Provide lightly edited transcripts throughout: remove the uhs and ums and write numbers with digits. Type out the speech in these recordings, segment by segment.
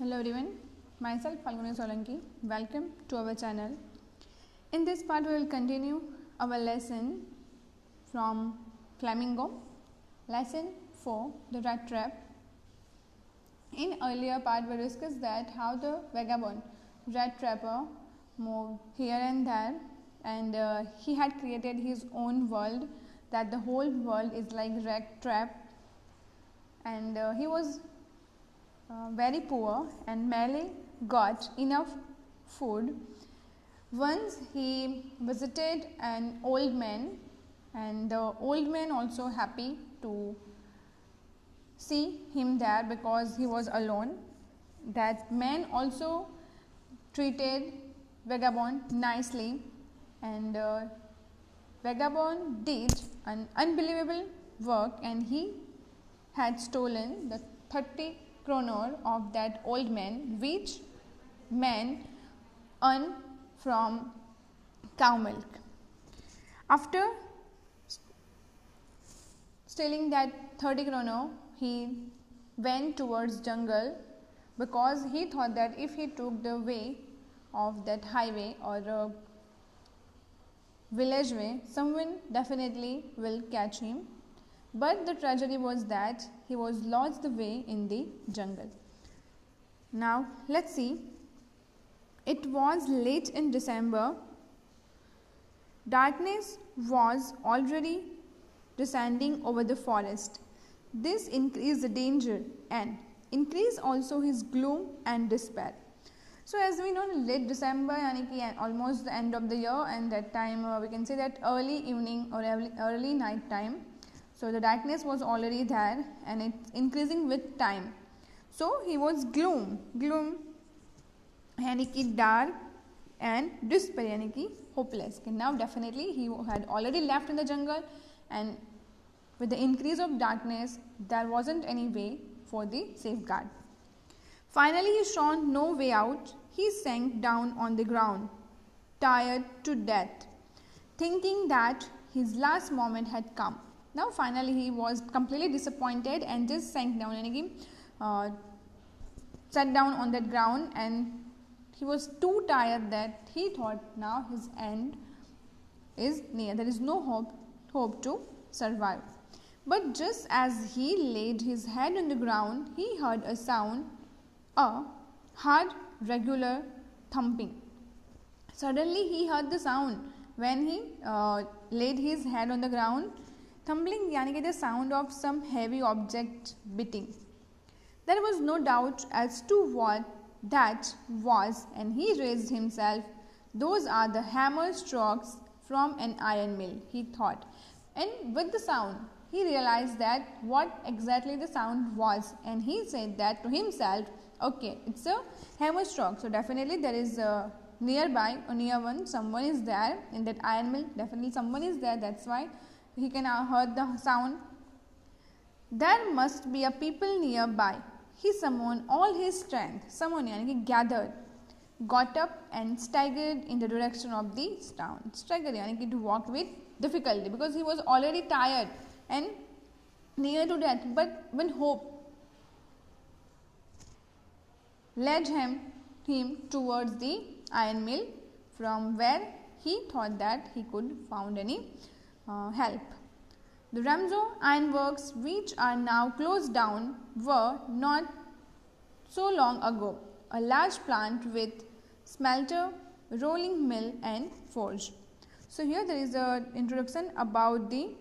Hello everyone, myself FALGUNI. Welcome to our channel. In this part we will continue our lesson from Flamingo, lesson 4, the rat trap. In earlier part we discussed that how the vagabond rat trapper moved here and there, and he had created his own world, that the whole world is like rat trap, and he was very poor and merely got enough food. Once he visited an old man, and the old man also happy to see him there because he was alone. That man also treated vagabond nicely, and vagabond did an unbelievable work, and he had stolen the 30 kroner of that old man, which man earned from cow milk. After stealing that 30 kroner, he went towards jungle because he thought that if he took the way of that highway or village way, someone definitely will catch him. But the tragedy was that he was lost the way in the jungle. Now let's see. It was late in December. Darkness was already descending over the forest. This increased the danger and increased also his gloom and despair. So as we know, late December yani almost the end of the year, and that time we can say that early evening or early night time. So the darkness was already there and it's increasing with time. So he was gloom yani ki dark, and despair yani ki hopeless. Okay, now definitely he had already left in the jungle, and with the increase of darkness there wasn't any way for the safeguard. Finally he saw no way out. He sank down on the ground, tired to death, thinking that his last moment had come. Now finally he was completely disappointed and just sank down, and sat down on that ground, and he was too tired that he thought now his end is near. There is no hope to survive. But just as he laid his head on the ground, he heard a sound, a hard, regular thumping. Suddenly he heard the sound when he laid his head on the ground. Thumping yani the sound of some heavy object beating. There was no doubt as to what that was, and he raised himself. Those are the hammer strokes from an iron mill, he thought. And with the sound, he realized that what exactly the sound was, and he said that to himself, okay, it's a hammer stroke. So definitely there is nearby or near one, someone is there in that iron mill. Definitely someone is there. That's why he can heard the sound. There must be a people nearby. He summoned all his strength. Summoned yani he gathered, got up and staggered in the direction of the sound. Staggered yani he walked with difficulty because he was already tired and near to death. But when hope led him towards the iron mill, from where he thought that he could found any help. The Ramzo ironworks, which are now closed down, were not so long ago a large plant with smelter, rolling mill and forge. So here there is an introduction about the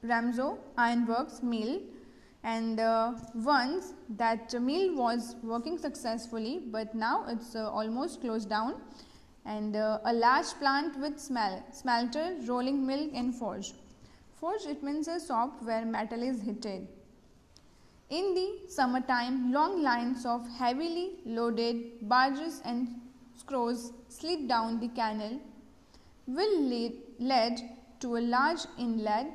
Ramzo ironworks mill, and once that mill was working successfully, but now it's almost closed down, and a large plant with smelter, rolling mill and forge. Forge, it means a shop where metal is heated. In the summertime, long lines of heavily loaded barges and screws slid down the canal, will lead to a large inlet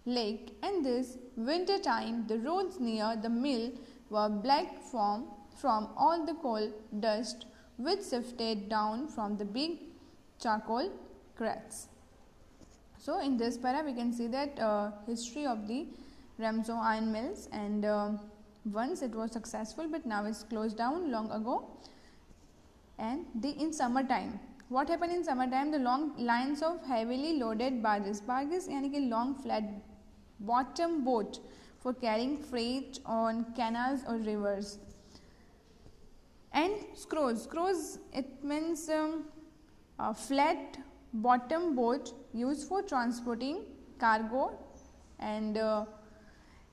lake, and this winter time the roads near the mill were black from all the coal dust which sifted down from the big charcoal crates. So in this para we can see that history of the Ramzo iron mills, and once it was successful, but now it's closed down long ago. And in summertime, what happened in summertime? The long lines of heavily loaded barges यानी कि long flat bottom boat for carrying freight on canals or rivers. And screws, it means a flat bottom boat used for transporting cargo. And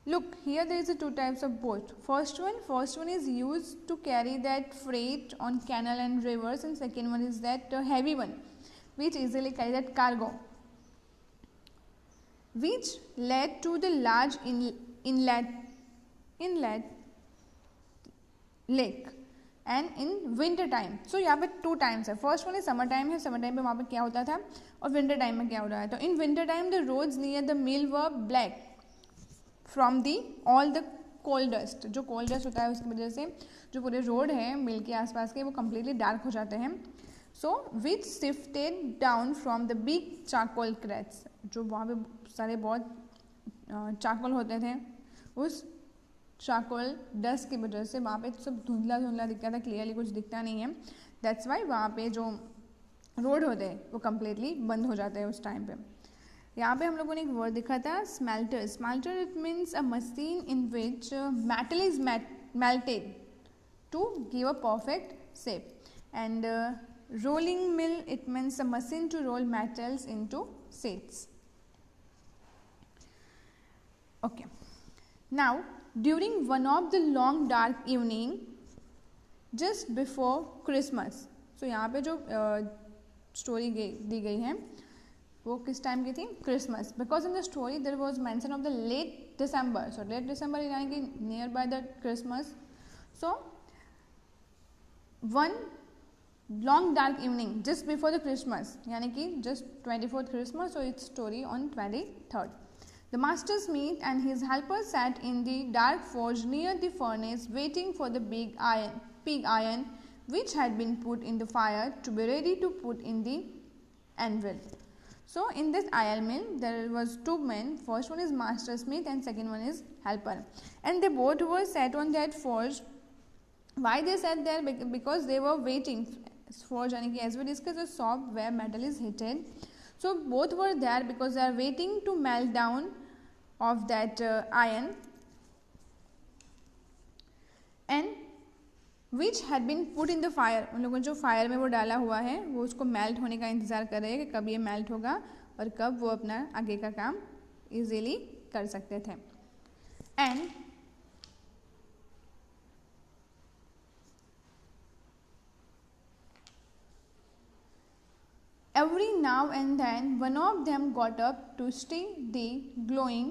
look, here there is a two types of boat. First one is used to carry that freight on canal and rivers, and second one is that heavy one which easily carry that cargo, which led to the large inlet lake. And in winter time. So यहाँ पे two times है. First one is summer time है. Summer time पे वहाँ पे क्या होता था और विंटर टाइम में क्या हो रहा है. तो in winter time the roads near the mill were black from the all the coal dust. जो कोल डस्ट होता है उसकी वजह से जो पूरे रोड है मिल के आसपास के वो कम्प्लीटली डार्क हो जाते हैं. So which sifted down from the big charcoal crates. जो वहाँ पे सारे बहुत चारकोल होते थे, उस चारकोल डस्ट की वजह से वहाँ पे सब धुंधला धुंधला दिखता था, क्लियरली कुछ दिखता नहीं है. दैट्स वाई वहाँ पे जो रोड होते हैं वो कम्प्लीटली बंद हो जाते हैं उस टाइम पे. यहाँ पे हम लोगों ने एक वर्ड देखा था smelter. Smelter it means a machine in which metal is melted to give a perfect shape. And rolling mill, it means a machine to roll metals into sheets. Okay, now during one of the long dark evening just before Christmas. So यहाँ पे जो story दी गई है वो किस time की थी? Christmas. Because in the story there was mention of the late December. So late December यानी कि nearby the Christmas. So one long dark evening just before the Christmas, यानी कि just 24th Christmas, so its story on 23rd. The master smith and his helpers sat in the dark forge near the furnace waiting for the pig iron which had been put in the fire to be ready to put in the anvil. So in this iron mill there was two men. First one is master smith and second one is helper, and they both were sat on that forge. Why they sat there? Because they were waiting. Forge यानी कि as we discussed the shop where metal is heated. So both were there because they are waiting to melt down of that iron, and which had been put in the fire. उन लोगों ने जो fire में वो डाला हुआ है वो उसको मेल्ट होने का इंतज़ार कर रहे हैं कि कब ये मेल्ट होगा और कब वो अपना आगे का काम इजीली कर सकते थे. And every now and then one of them got up to stir the glowing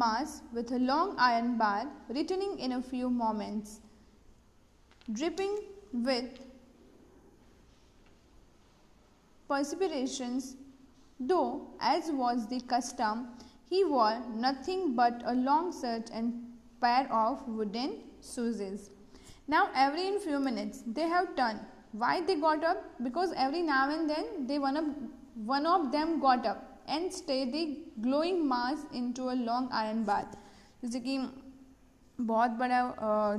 mass with a long iron bar, returning in a few moments, dripping with perspirations. Though, as was the custom, he wore nothing but a long shirt and pair of wooden shoes. Now every in few minutes they have turned. Why they got up? Because every now and then one of them got up and stirred the glowing mass into a long iron bar. जैसे कि बहुत बड़ा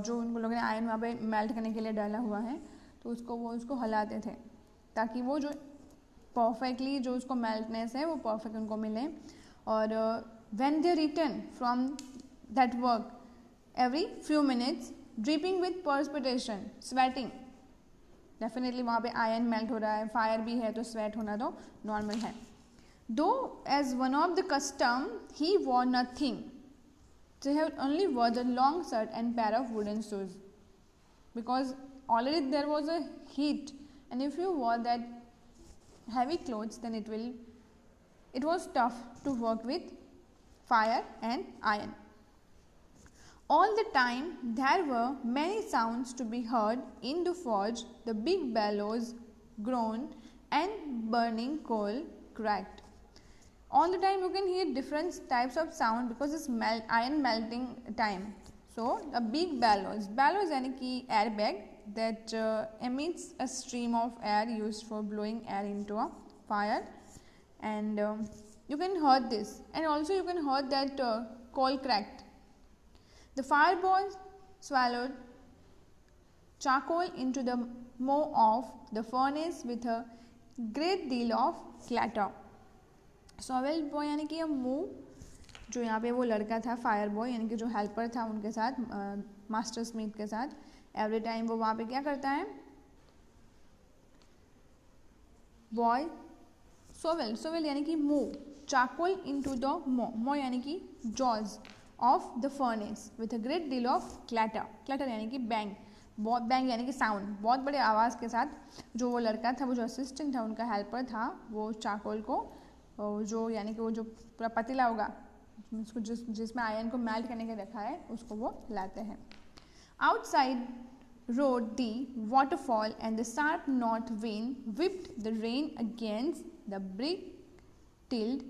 जो उन लोगों ने iron वहाँ पे मेल्ट करने के लिए डाला हुआ है तो उसको हलाते थे ताकि वो जो परफेक्टली जो उसको मेल्टनेस है वो परफेक्ट उनको मिले. और when they return from that work every few minutes, dripping with perspiration, sweating. Definitely वहाँ पे आयरन मेल्ट हो रहा है, फायर भी है तो स्वेट होना तो नॉर्मल है. Though as one of the custom he wore nothing. They have only wore the long shirt and pair of wooden shoes because already there was a heat, and if you wore that heavy clothes then it was tough to work with fire and iron. All the time there were many sounds to be heard in the forge. The big bellows groaned and burning coal cracked. All the time you can hear different types of sound because it's iron melting time. So a big bellows यानी कि air bag that emits a stream of air used for blowing air into a fire, and you can hear this, and also you can hear that coal cracked. The fireballs swallowed charcoal into the maw of the furnace with a great deal of clatter. Shovel boy यानी कि move, जो यहाँ पे वो लड़का था fire boy यानी कि जो हेल्पर था उनके साथ, मास्टर स्मिथ के साथ, एवरी टाइम वो वहाँ पे क्या करता है, बॉय सोवेल यानी कि मूव चारकोल इनटू द मो यानी कि jaws of the furnace with a great deal of clatter यानी कि बैंग यानी कि साउंड, बहुत बड़े आवाज़ के साथ जो वो लड़का था, वो जो असिस्टेंट था, उनका हेल्पर था, वो चारकोल को जो यानी कि वो जो पूरा पतीला होगा उसको जिसमें आयरन को मेल्ट करने के रखा है उसको वो लाते हैं. Outside roared the waterfall and the sharp north wind whipped the rain against the brick-tilled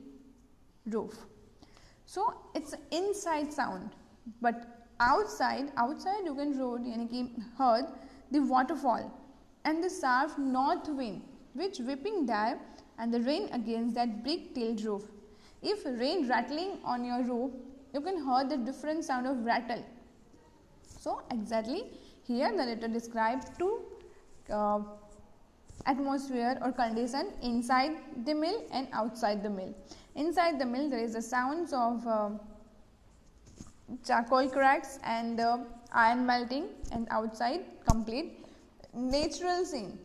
roof. So it's an inside sound, but outside you can road यानी कि heard the waterfall and the sharp north wind which whipping there and the rain against that brick-tilled roof. If rain rattling on your roof, you can hear the different sound of rattle. So exactly here the letter describes two atmosphere or condition inside the mill and outside the mill. Inside the mill there is the sounds of charcoal cracks and iron melting, and outside complete natural scene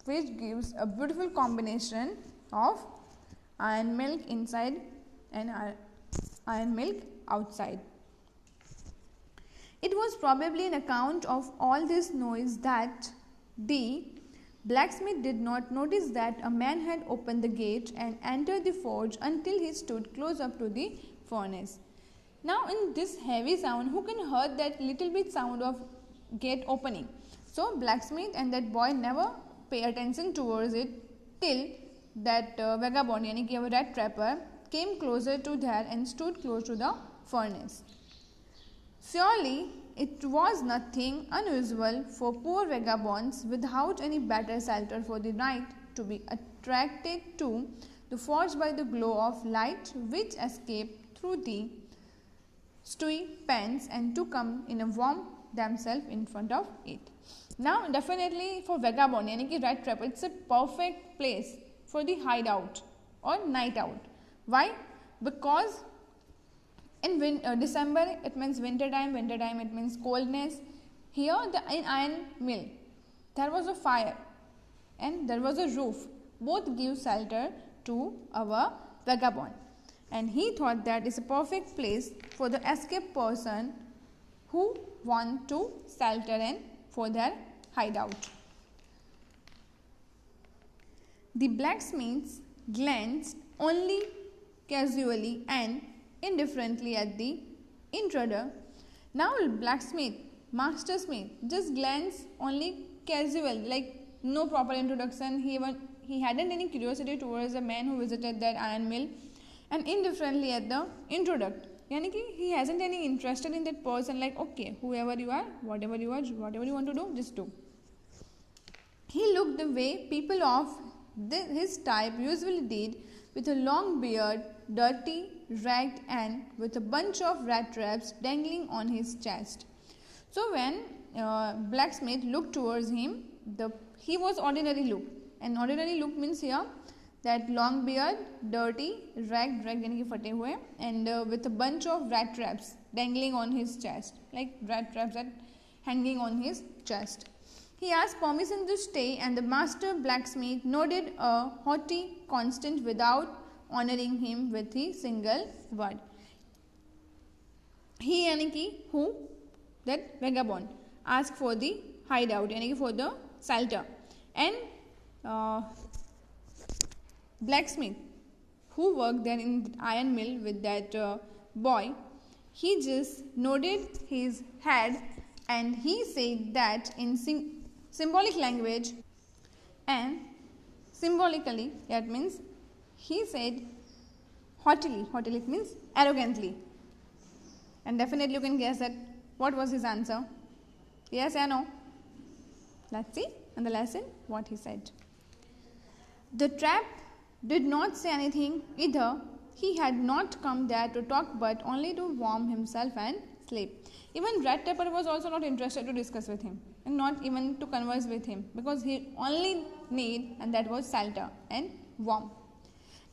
which gives a beautiful combination of iron milk inside and iron milk outside. It was probably an account of all this noise that the blacksmith did not notice that a man had opened the gate and entered the forge until he stood close up to the furnace. Now in this heavy sound, who can hear that little bit sound of gate opening? So blacksmith and that boy never pay attention towards it till that vagabond यानी कि rat trapper came closer to there and stood close to the furnace. Surely it was nothing unusual for poor vagabonds without any better shelter for the night to be attracted to the forge by the glow of light which escaped through the stewy pans and to come in a warm themselves in front of it. Now definitely for vagabond यानी कि rat trap, it's a perfect place for the hideout or night out. Why? Because in December it means winter time it means coldness. Here in iron mill there was a fire and there was a roof, both give shelter to our vagabond, and he thought that is a perfect place for the escaped person who want to shelter and for their hideout. The blacksmiths glanced only casually and indifferently at the intruder. Now blacksmith, master smith just glanced only casual, like no proper introduction. He hadn't any curiosity towards the man who visited that iron mill, and indifferently at the intruder. यानी कि he hasn't any interested in that person, like okay, whoever you are, whatever you want to do, just do. He looked the way people of his type usually did, with a long beard, dirty, ragged, and with a bunch of rat traps dangling on his chest. So when blacksmith looked towards him, he was ordinary look, and ordinary look means here that long beard, dirty, ragged यानी कि फटे हुए, and with a bunch of rat traps dangling on his chest, like rat traps that hanging on his chest. He asked permission to stay, and the master blacksmith nodded a haughty consent without honoring him with a single word. He यानी कि who, that vagabond, asked for the hideout यानी कि for the shelter, and blacksmith who worked there in the iron mill with that boy, he just nodded his head and he said that in symbolic language, and symbolically that means he said haughtily it means arrogantly, and definitely you can guess that what was his answer. Yes or no? Let's see in the lesson what he said. The trap did not say anything either. He had not come there to talk but only to warm himself and sleep. Even RATTRAP was also not interested to discuss with him and not even to converse with him, because he only need, and that was shelter and warmth.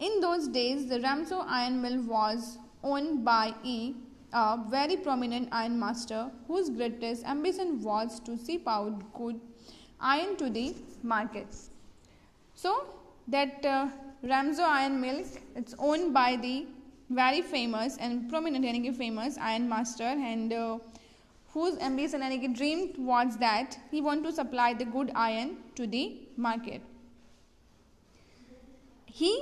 In those days, the Ramsau iron mill was owned by a very prominent iron master whose greatest ambition was to ship out good iron to the market. So, that Ramsau iron mill, it's owned by the very famous and prominent famous iron master, and whose ambition and dream was that he want to supply the good iron to the market. He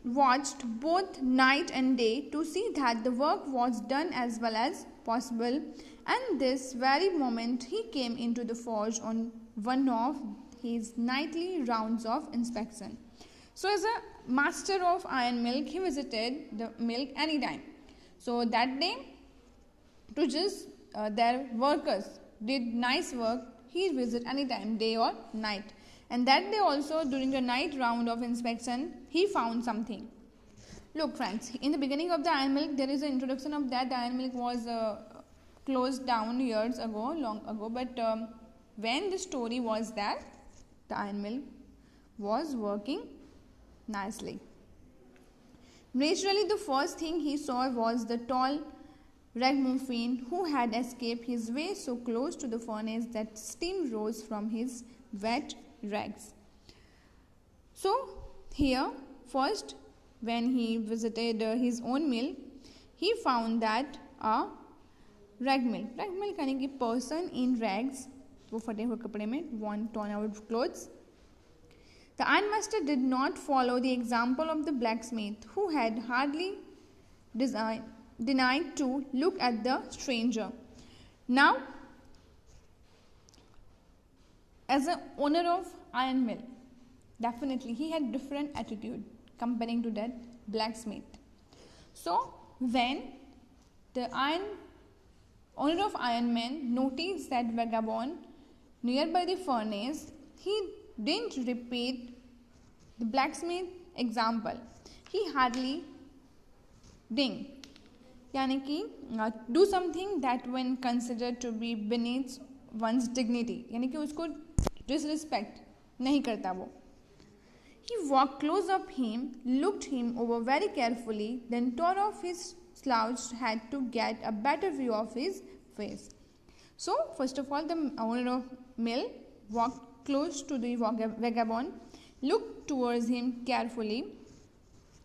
watched both night and day to see that the work was done as well as possible, and this very moment he came into the forge on one of his nightly rounds of inspection. So as a master of iron milk, he visited the milk anytime. So that day, to just their workers did nice work, he visit anytime, day or night. And that day also, during the night round of inspection, he found something. Look friends, in the beginning of the iron milk, there is an introduction of that. The iron milk was closed down years ago, long ago, but when the story was that the iron milk was working nicely. Naturally, the first thing he saw was the tall ragamuffin who had escaped his way so close to the furnace that steam rose from his wet rags. So, here, first, when he visited his own mill, he found that a rag mill यानी कि person in rags, वो फटे हुए कपड़े में, worn torn out clothes. The ironmaster did not follow the example of the blacksmith, who had hardly denied to look at the stranger. Now, as an owner of iron mill, definitely he had different attitude comparing to that blacksmith. So, when the owner of iron mill noticed that vagabond nearby the furnace, he didn't repeat the blacksmith example. He hardly ding. यानी कि do something that when considered to be beneath one's dignity, यानी कि उसको disrespect नहीं करता वो. He walked close up him, looked him over very carefully, then tore off his slouched hat to get a better view of his face. So, first of all, the owner of mill walked close to the vagabond, looked towards him carefully,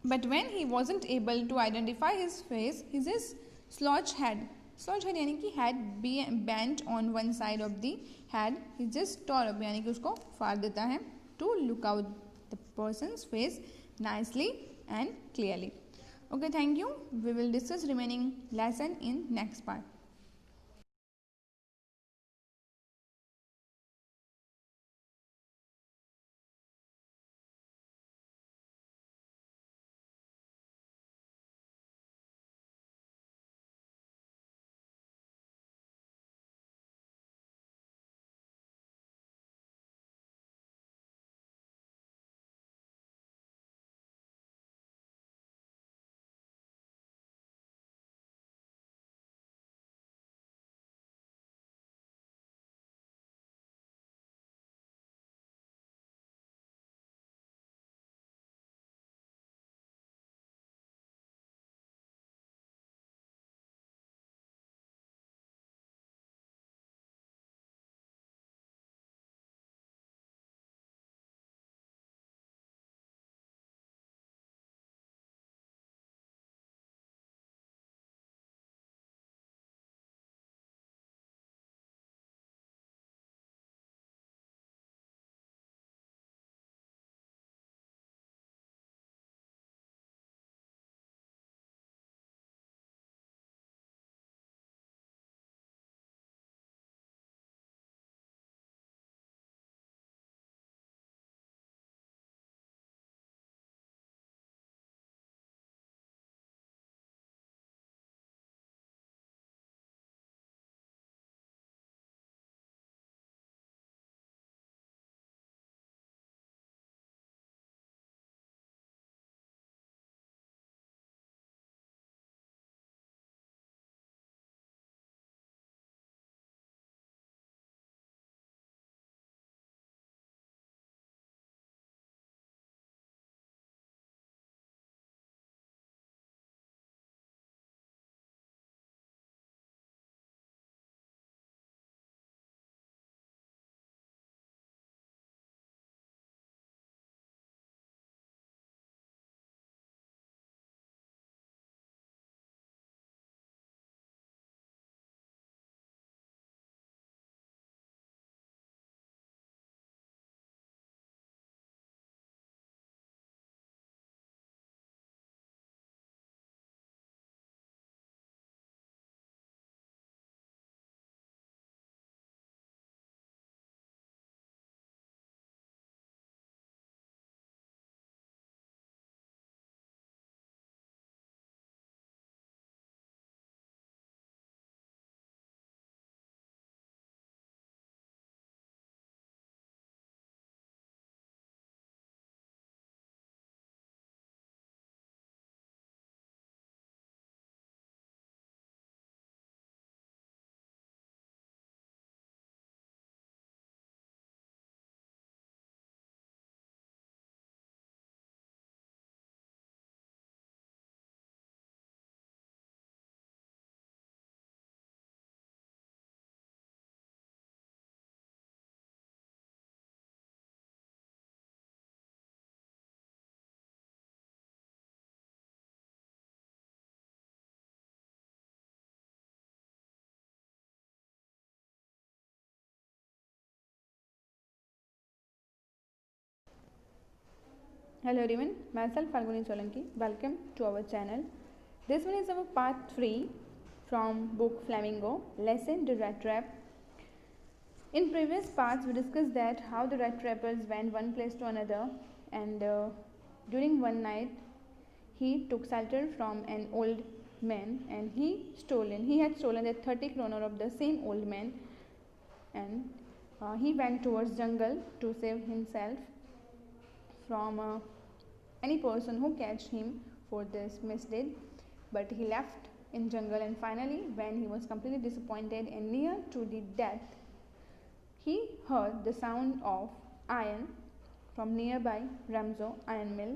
but when he wasn't able to identify his face, his slouched head यानी कि head bent on one side of the head, he just tore up यानी कि उसको फाड़ देता है to look out the person's face nicely and clearly. Okay, thank you. We will discuss remaining lesson in next part. Hello everyone, myself Falguni Solanki. Welcome to our channel. This one is our part 3 from book Flamingo, lesson the rat trap. In previous parts we discussed that how the rat trappers went one place to another, and during one night he took shelter from an old man, and he had stolen the 30 kroner of the same old man, and he went towards jungle to save himself from any person who catch him for this misdeed. But he left in jungle, and finally when he was completely disappointed and near to the death, he heard the sound of iron from nearby Ramzo iron mill,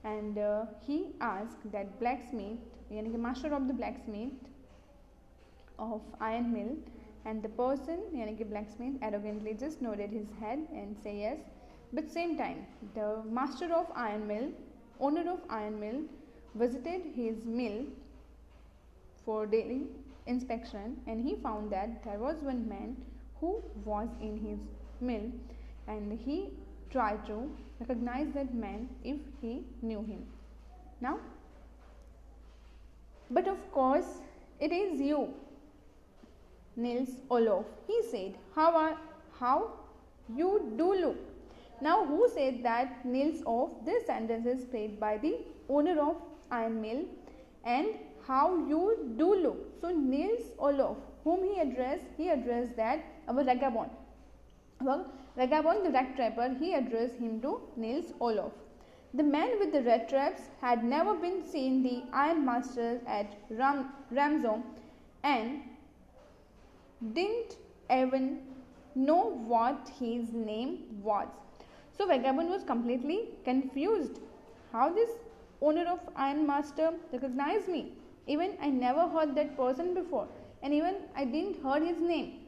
and he asked that blacksmith, yani master of the blacksmith of iron mill, and the person, yani blacksmith, arrogantly just nodded his head and say yes. But same time, the master of iron mill, owner of iron mill, visited his mill for daily inspection, and he found that there was one man who was in his mill, and he tried to recognize that man if he knew him. Now, but of course, it is you, Nils Olof, he said. How you do look. Now, who said that Nils Olof? This sentence is played by the owner of iron mill, and how you do look. So, Nils Olof, whom he addressed that our vagabond. Well, vagabond, the rat trapper, he addressed him to Nils Olof. The man with the rat traps had never been seen the iron masters at Ramzo, and didn't even know what his name was. So vagabond was completely confused. How this owner of iron master recognized me? Even I never heard that person before, and even I didn't heard his name.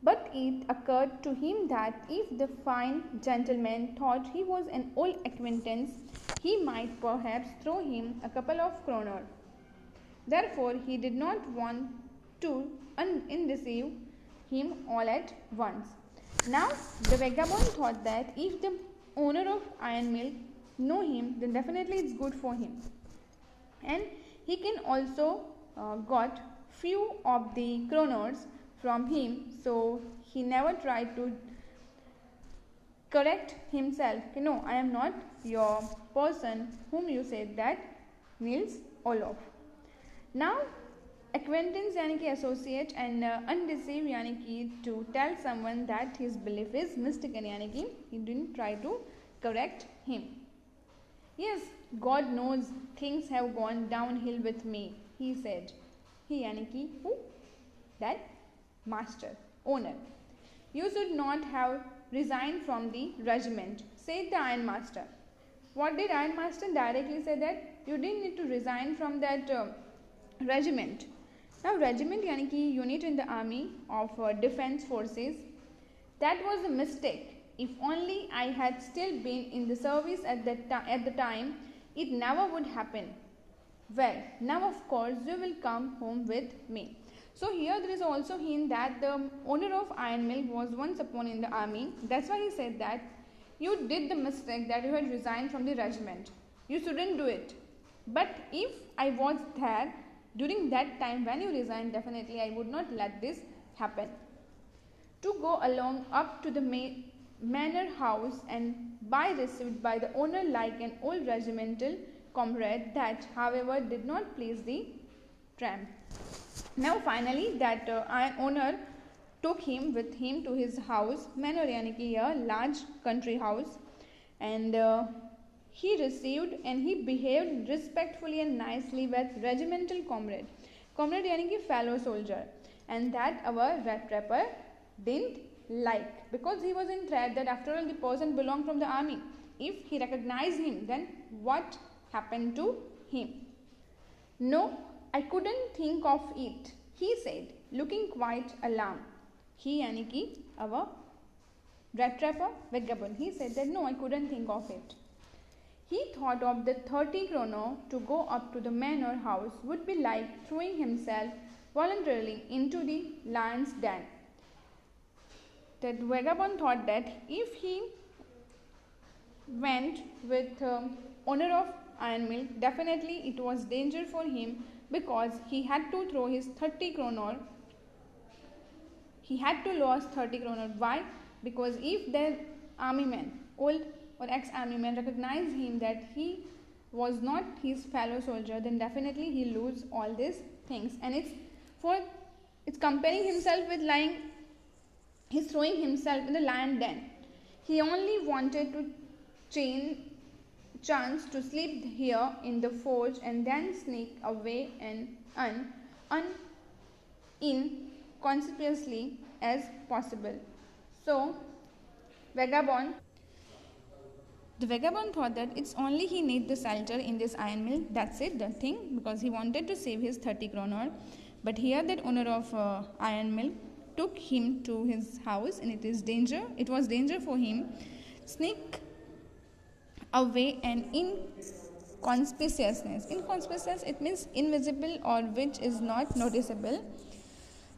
But it occurred to him that if the fine gentleman thought he was an old acquaintance, he might perhaps throw him a couple of kroner. Therefore, he did not want to undeceive him all at once. Now, the vagabond thought that if the owner of iron mill know him, then definitely it's good for him, and he can also got few of the kroners from him. So he never tried to correct himself. No, I am not your person whom you said that Nils Olof. Now, acquaintance यानी कि associate, and undeceive यानी कि to tell someone that his belief is mistaken, यानी कि he didn't try to correct him. Yes, God knows things have gone downhill with me, he said. He यानी कि who? That master, owner. You should not have resigned from the regiment, said the iron master. What did iron master directly say? That you didn't need to resign from that regiment. Now, regiment यानी कि unit in the army of defense forces. That was a mistake. If only I had still been in the service at the time, it never would happen. Well, now of course you will come home with me. So here there is also hint that the owner of iron mill was once upon in the army. That's why he said that you did the mistake that you had resigned from the regiment. You shouldn't do it. But if I was there during that time when you resigned, definitely I would not let this happen. To go along up to the manor house and be received by the owner like an old regimental comrade, that however did not please the tramp. Now finally that owner took him with him to his house, manor यानी कि a large country house, and he received and he behaved respectfully and nicely with regimental comrade यानी कि fellow soldier, and that our rat trapper didn't like, because he was in threat that after all the person belonged from the army. If he recognized him, then what happened to him? No, I couldn't think of it, he said, looking quite alarmed. He यानी कि our rat trapper, vagabond, he said that no, I couldn't think of it. He thought of the 30 kroner to go up to the manor house would be like throwing himself voluntarily into the lion's den. That vagabond thought that if he went with owner of iron mill, definitely it was danger for him because he had to throw his 30 kroner. He had to lose 30 kroner. Why? Because if the army man, old or ex-army man, recognize him that he was not his fellow soldier, then definitely he lose all these things. And it's comparing himself with lying. He's throwing himself in the lion den. He only wanted to chance to sleep here in the forge and then sneak away and inconspicuously as possible. So, the vagabond thought that it's only he need the shelter in this iron mill, that's it, the thing, because he wanted to save his 30 kroner. But here that owner of iron mill took him to his house, and it was danger for him. Sneak away and inconspicuousness. Inconspicuous, it means invisible or which is not noticeable.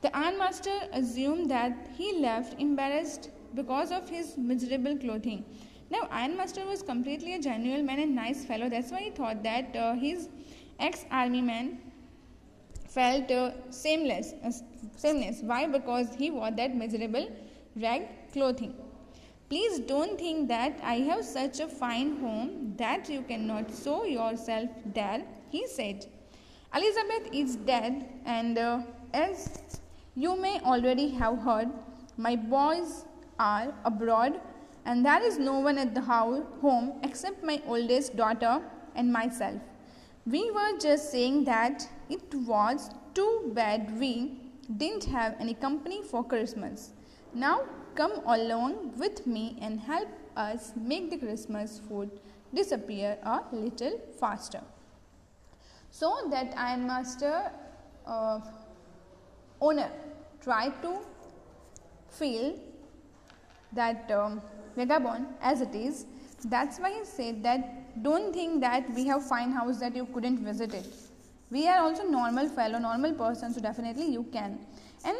The ironmaster assumed that he left embarrassed because of his miserable clothing. Now, ironmaster was completely a genuine man and nice fellow. That's why he thought that his ex-army man felt sameness. Why? Because he wore that miserable rag clothing. Please don't think that I have such a fine home that you cannot show yourself there, he said. Elizabeth is dead, and as you may already have heard, my boys are abroad, and there is no one at the home except my oldest daughter and myself. We were just saying that it was too bad we didn't have any company for Christmas. Now come along with me and help us make the Christmas food disappear a little faster. So that ironmaster owner tried to feel that vagabond as it is. That's why he said that don't think that we have fine house that you couldn't visit it. We are also normal fellow, normal person, so definitely you can. And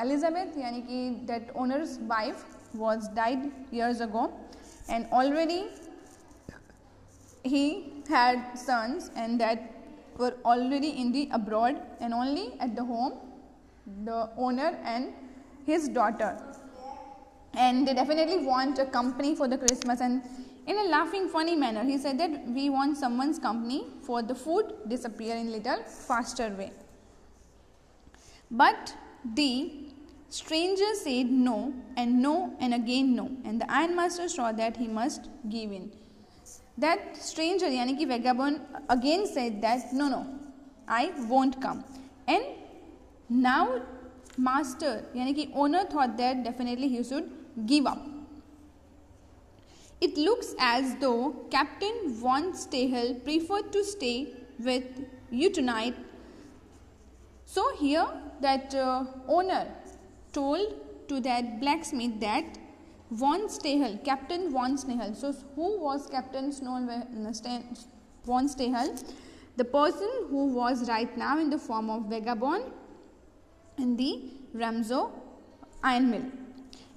Elizabeth, yani ki that owner's wife was died years ago, and already he had sons and that were already in the abroad, and only at the home the owner and his daughter. And they definitely want a company for the Christmas, and in a laughing funny manner he said that we want someone's company for the food disappear in little faster way. But the stranger said no and again no, and the ironmaster saw that he must give in. That stranger, yani ki vagabond, again said that no, I won't come. And now master, yani ki owner, thought that definitely he should give up. It looks as though Captain Von Stahel preferred to stay with you tonight. So here that owner told to that blacksmith that Von Stahel, Captain Von Stahel. So who was Captain Von Stahel? The person who was right now in the form of vagabond in the Ramsau iron mill.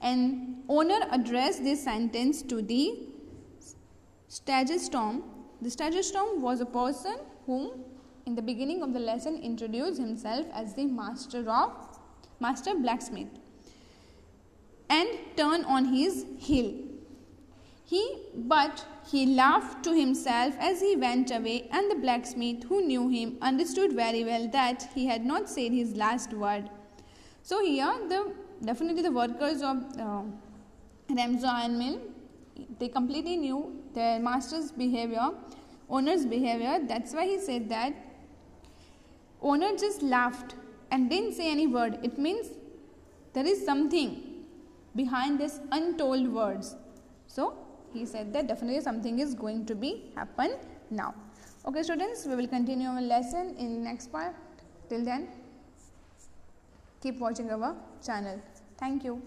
And owner addressed this sentence to the Stagestorm. The Stagestorm was a person whom in the beginning of the lesson introduced himself as the master blacksmith and turned on his heel. But he laughed to himself as he went away, and the blacksmith, who knew him, understood very well that he had not said his last word. So here definitely the workers of Ramsau iron mill, they completely knew their master's behavior, owner's behavior. That's why he said that owner just laughed and didn't say any word. It means there is something behind this untold words. So he said that definitely something is going to be happen now. Okay students, we will continue our lesson in next part. Till then, keep watching our channel. Thank you.